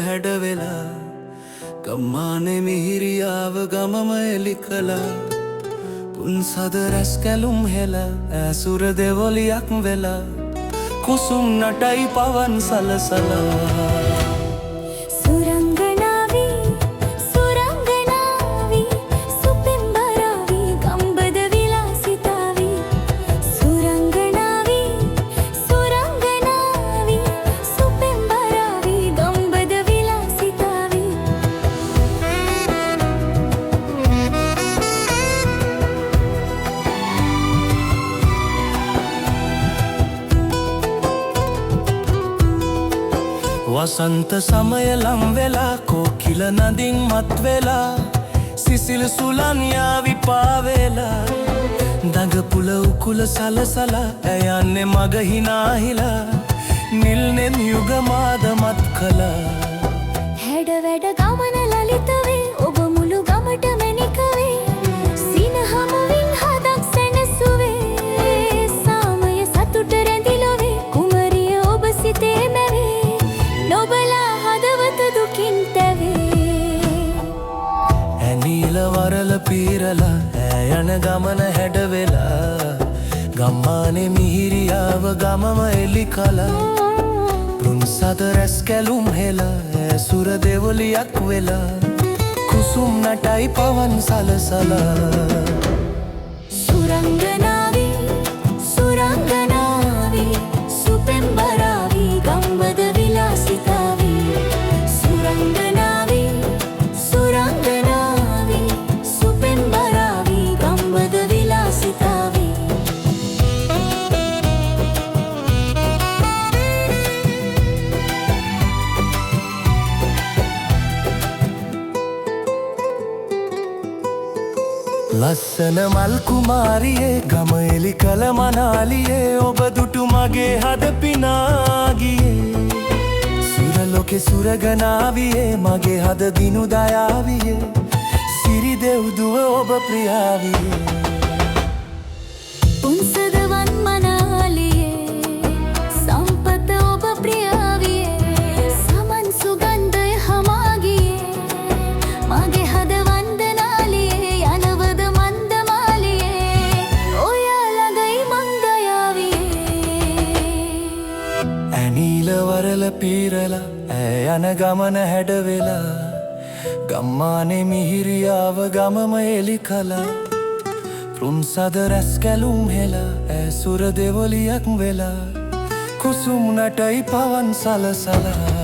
හැඩ වෙලා ගම්මානේ මිහිරියාව ගමම එලි කළා පුන්සද රැස් කැලුම් හෙලා ඇසුර දෙවොලියක් වෙලා කුසුම් නටයි පවන් සලසලා වසන්ත සමය ලම් වෙලා කෝකිල නදින් මත් වෙලා සිසිල් සුලන් යාවි පාවෙලා දඟපුල උකුල සලසලා ඇයන්නේ මග හිනාහිලා නිල්නෙම් යුග මාද මත් කළා හැඩ වැඩ ගමන ලලිත වේ ඔබ මුළු ගමට මැණික වේ සිනහමුවින් හදක් සැනසුවේ සාමය සතුට රැඳිලොවේ කුමරිය ඔබ සිතේ මැවේ නොබලා හදවත දුකින් තැවේ ඇනීල වරල පීරලා ඈ යන ගමන හැඩ වෙලා ගම්මානේ මිහිරියාව ගමම එලි කලා පුන්සද රැස් කැලුම් හෙලා ඇසුර දෙවොලියක් වෙලා කුසුම් නටයි පවන් සලසලා සුරංගනාවී සුරංගනාවී සුපෙම්බරාවී ගම්බද විලාසිතාවී සුරංගනාවී සුරංගනාවී සුපෙම්බරාවී ගම්බද විලාසිතාවී ලස්සන මල් කුමාරියේ ගම එලි කළ මනාලියේ ඔබ දුටු මගේ හද පිනාගියේ සුරලොකෙ සුරගනාවියේ මගේ හද දිනු දයාවියේ සිරි දෙව්දුව ඔබ ප්‍රියාවියේ පුන්සදවන් මනාලියේ සම්පත ඔබ ප්‍රියාවියේ සමන් සුගන්ධය හමාගියේ මගේ හද වන්දනාලියේ යනවද මන්දමාලියේ ඔයා ළඟයි මං දයාවියේ ඇනීල වරල පීරලා ඈ යන ගමන හැඩ වෙලා ගම්මානේ මිහිරියාව ගමම එලි කලා පුන්සද රැස් කැලුම් හෙලා ඇසුර දෙවොලියක් වෙලා කුසුම් නටයි පවන් සලසලා